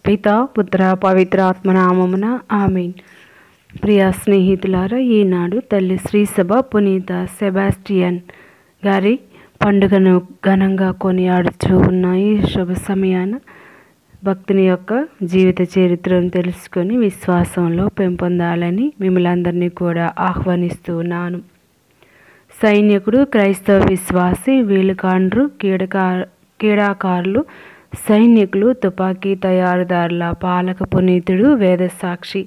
పిత పుత్ర పవిత్ర ఆత్మనామమున ఆమేన్. ప్రియ స్నేహితులారా, ఈనాడు తల్లి శ్రీసభ పునీత సెబాస్టియన్ గారి పండుగను ఘనంగా కొనియాడుచూ ఉన్న ఈ శుభ సమయాన భక్తుని యొక్క జీవిత చరిత్రను తెలుసుకొని విశ్వాసంలో పెంపొందాలని మిమ్మల్ని అందరినీ కూడా ఆహ్వానిస్తూ ఉన్నాను. సైనికుడు, క్రైస్తవ విశ్వాసి, వీలుకాండ్రు, క్రీడాకారులు, సైనికులు, తుపాకీ తయారుదారుల పాలక పునీతుడు, వేద సాక్షి.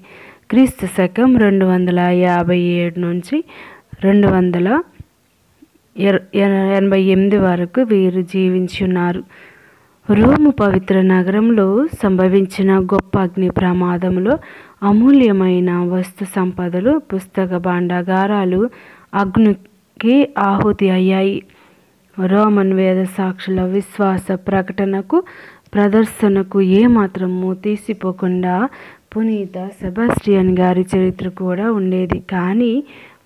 క్రీస్తు శకం 257 నుంచి 288 వరకు వీరు జీవించి ఉన్నారు. రోము పవిత్ర నగరంలో సంభవించిన గొప్ప అగ్ని ప్రమాదంలో అమూల్యమైన వస్తు సంపదలు, పుస్తక భాండాగారాలు అగ్నికి ఆహుతి అయ్యాయి. రోమన్ వేద సాక్షుల విశ్వాస ప్రదర్శనకు ఏమాత్రము తీసిపోకుండా పునీత సెబాస్టియన్ గారి చరిత్ర కూడా ఉండేది. కానీ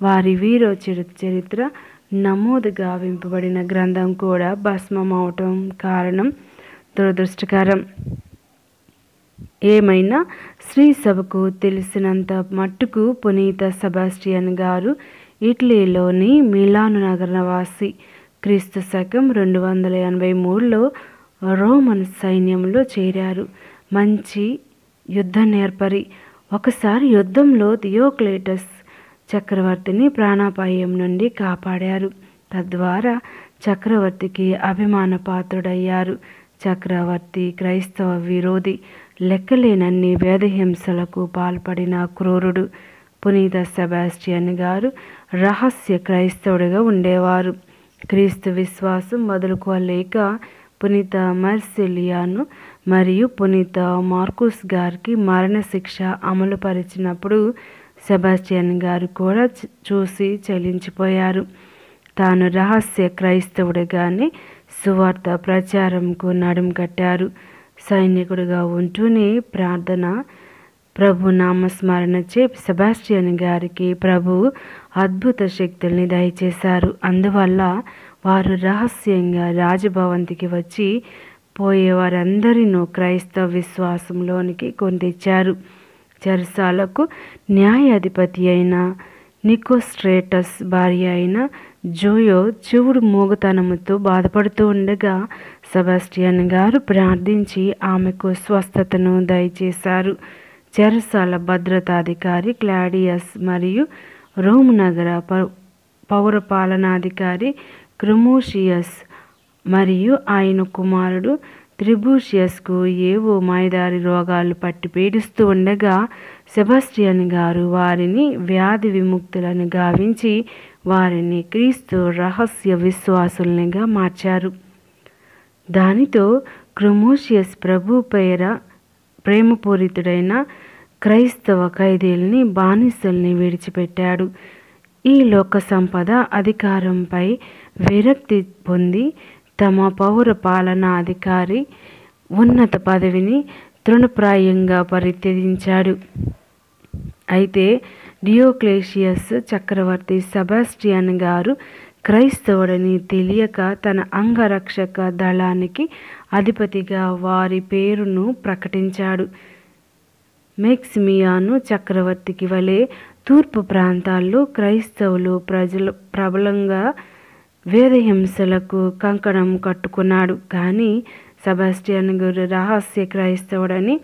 వారి వీరో చరిత్ర నమోదు గావింపబడిన గ్రంథం కూడా భస్మమవటం కారణం దురదృష్టకరం. ఏమైనా శ్రీ సభకు తెలిసినంత మట్టుకు పునీత సెబాస్టియన్ గారు ఇటలీలోని మిలాను నగరవాసి. క్రీస్తు శకం 283లో రోమన్ సైన్యంలో చేరారు. మంచి యుద్ధ నేర్పరి. ఒకసారి యుద్ధంలో థియోక్లేటస్ చక్రవర్తిని ప్రాణాపాయం నుండి కాపాడారు. తద్వారా చక్రవర్తికి అభిమాన పాత్రుడయ్యారు. చక్రవర్తి క్రైస్తవ విరోధి, లెక్కలేనన్ని వేదహింసలకు పాల్పడిన క్రూరుడు. పునీత సెబాస్టియన్ గారు రహస్య క్రైస్తవుడిగా ఉండేవారు. క్రీస్తు విశ్వాసం వదులుకోలేక పునీత మార్సిలియాను మరియు పునీత మార్కుస్ గారికి మరణశిక్ష అమలు పరిచినప్పుడు సెబాస్టియన్ గారు కూడా చూసి చలించిపోయారు. తాను రహస్య క్రైస్తవుడిగానే సువార్త ప్రచారంకు నడుం కట్టారు. సైనికుడిగా ఉంటూనే ప్రార్థన, ప్రభు నామస్మరణ చేపి సెబాస్టియన్ గారికి ప్రభు అద్భుత శక్తుల్ని దయచేశారు. అందువల్ల వారు రహస్యంగా రాజభవంతికి వచ్చి పోయేవారందరినూ క్రైస్తవ విశ్వాసంలోనికి కొందిచ్చారు. చెరసాలకు న్యాయాధిపతి అయిన నికోస్ట్రేటస్ భార్య అయిన జోయో చెవుడు మూగతనముతో బాధపడుతూ ఉండగా సెబాస్టియన్ గారు ప్రార్థించి ఆమెకు స్వస్థతను దయచేశారు. చెరసాల భద్రతాధికారి క్లాడియస్ మరియు రోమ్ నగర పౌరపాలనాధికారి క్రమోషియస్ మరియు ఆయన కుమారుడు త్రిబూషియస్కు ఏవో మాయదారి రోగాలు పట్టి పీడిస్తూ ఉండగా సెబాస్టియన్ గారు వారిని వ్యాధి విముక్తులను గావించి వారిని క్రీస్తు రహస్య విశ్వాసులుగా మార్చారు. దానితో క్రమోషియస్ ప్రభు ప్రేమపూరితుడైన క్రైస్తవ ఖైదీల్ని, బానిసల్ని విడిచిపెట్టాడు. ఈ లోక సంపద అధికారంపై విరక్తి పొంది తమ పౌర పాలనాధికారి ఉన్నత పదవిని తృణప్రాయంగా పరిత్యజించాడు. అయితే డియోక్లేషియస్ చక్రవర్తి సెబాస్టియన్ గారు క్రైస్తవుడని తెలియక తన అంగరక్షక దళానికి అధిపతిగా వారి పేరును ప్రకటించాడు. మెక్సిమియాను చక్రవర్తికి వలె తూర్పు ప్రాంతాల్లో క్రైస్తవులు ప్రబలంగా వేదహింసలకు కంకణం కట్టుకున్నాడు. కానీ సెబాస్టియన్ గారు రహస్య క్రైస్తవుడని,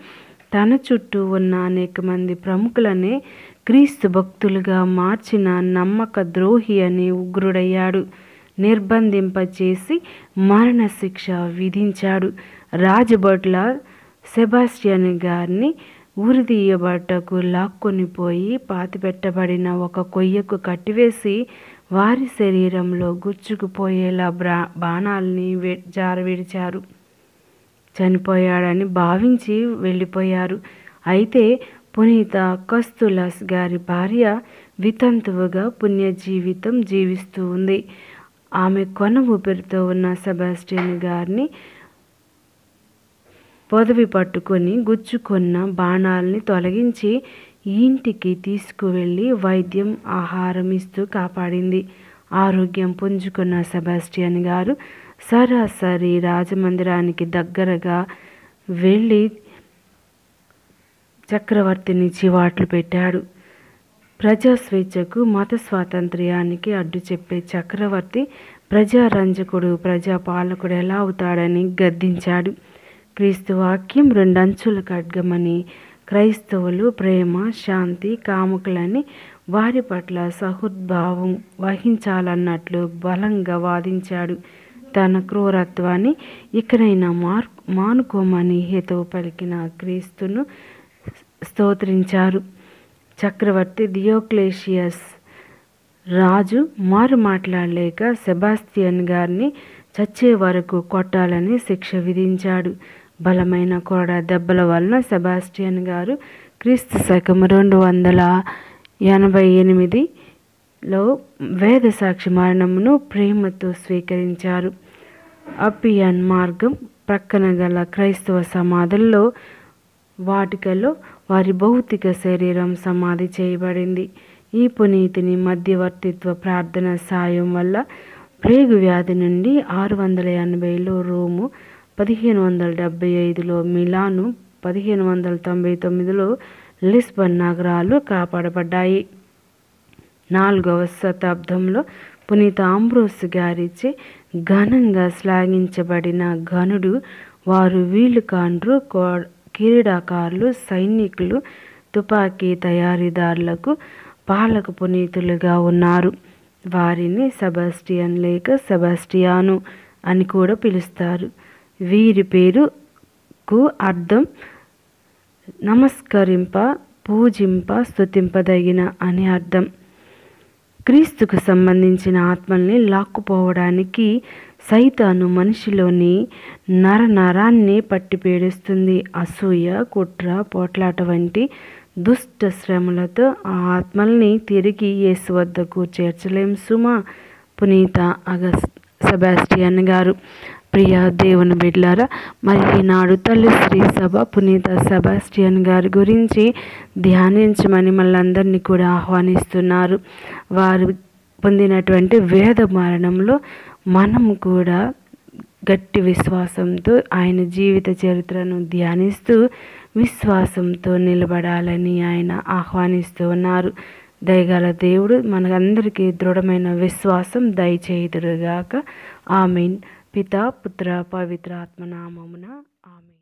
తన చుట్టూ ఉన్న అనేక మంది ప్రముఖులనే క్రీస్తు భక్తులుగా మార్చిన నమ్మక ద్రోహి అని ఉగ్రుడయ్యాడు. నిర్బంధింపచేసి మరణశిక్ష విధించాడు. రాజభటుల సెబాస్టియన్ గారిని ఉరిదీయబట్టకు లాక్కొని పోయి పాతిపెట్టబడిన ఒక కొయ్యకు కట్టివేసి వారి శరీరంలో గుచ్చుకుపోయేలా బాణాలని జారవిడిచారు. చనిపోయాడని భావించి వెళ్ళిపోయారు. అయితే పునీత కస్తులస్ గారి భార్య వితంతువుగా పుణ్య జీవితం జీవిస్తూ ఉంది. ఆమె కొన ఊపిరితో ఉన్న సెబాస్టియన్ గారిని పొదవి పట్టుకొని గుచ్చుకున్న బాణాలని తొలగించి ఇంటికి తీసుకువెళ్ళి వైద్యం, ఆహారం ఇస్తూ కాపాడింది. ఆరోగ్యం పుంజుకున్న సెబాస్టియన్ గారు సరాసరి రాజమందిరానికి దగ్గరగా వెళ్ళి చక్రవర్తిని చివాట్లు పెట్టాడు. ప్రజా స్వేచ్ఛకు మత స్వాతంత్ర్యానికి అడ్డు చెప్పే చక్రవర్తి ప్రజారంజకుడు ప్రజాపాలకుడు ఎలా అవుతాడని గద్దించాడు. క్రీస్తు వాక్యం రెండంచుల ఖడ్గమని, క్రైస్తవులు ప్రేమ, శాంతి కాముకులని, వారి పట్ల సహృద్భావం వహించాలన్నట్లు బలంగా వాదించాడు. తన క్రూరత్వాన్ని ఇకనైనా మానుకోమని హితవు పలికిన క్రీస్తును స్తోత్రించారు. చక్రవర్తి దియోక్లేషియస్ రాజు మారు మాట్లాడలేక సెబాస్టియన్ గారిని చచ్చే వరకు కొట్టాలని శిక్ష విధించాడు. బలమైన కొరడా దెబ్బల వలన సెబాస్టియన్ గారు క్రీస్తు శకం 288లో వేద సాక్షి మరణమును ప్రేమతో స్వీకరించారు. అప్పియన్ మార్గం ప్రక్కన గల క్రైస్తవ సమాధుల్లో వాటికలో వారి భౌతిక శరీరం సమాధి చేయబడింది. ఈ పునీతిని మధ్యవర్తిత్వ ప్రార్థన సాయం వల్ల ప్లేగు వ్యాధి నుండి 680లో రోము, 1575లో మిలాను, 1599లో లిస్బన్ నగరాలు కాపాడబడ్డాయి. 4వ శతాబ్దంలో పునీత ఆంబ్రోస్ గారిచే ఘనంగా శ్లాఘించబడిన ఘనుడు. వారు వీలుకాండ్రు, క్రీడాకారులు, సైనికులు, తుపాకీ తయారీదారులకు పాలక పునీతులుగా ఉన్నారు. వారిని సెబాస్టియన్ లేక సెబాస్టియాను అని కూడా పిలుస్తారు. వీరి పేరుకు అర్థం నమస్కరింప, పూజింప, స్తుతింపదగిన అని అర్థం. క్రీస్తుకు సంబంధించిన ఆత్మల్ని లాక్కుపోవడానికి సైతాను మనిషిలోని నరాన్ని పట్టి పీడిస్తుంది. అసూయ, కుట్ర, పోట్లాట వంటి దుష్ట శ్రమలతో ఆ ఆత్మల్ని తిరిగి యేసు వద్దకు చేర్చలేం సుమా. పునీత సెబాస్టియన్ గారు. ప్రియ దేవుని బిడ్డలారా, మరి ఈనాడు తల్లి శ్రీ సభ పునీత సెబాస్టియన్ గారి గురించి ధ్యానించమని మళ్ళందరినీ కూడా ఆహ్వానిస్తున్నారు. వారు పొందినటువంటి వేద మరణంలో మనం కూడా గట్టి విశ్వాసంతో ఆయన జీవిత చరిత్రను ధ్యానిస్తూ విశ్వాసంతో నిలబడాలని ఆయన ఆహ్వానిస్తూ ఉన్నారు. దయగల దేవుడు మనందరికీ దృఢమైన విశ్వాసం దయచేయుదురుగాక. ఆమేన్. పితా, పుత్ర, పవిత్ర ఆత్మ నామమున ఆమేన్.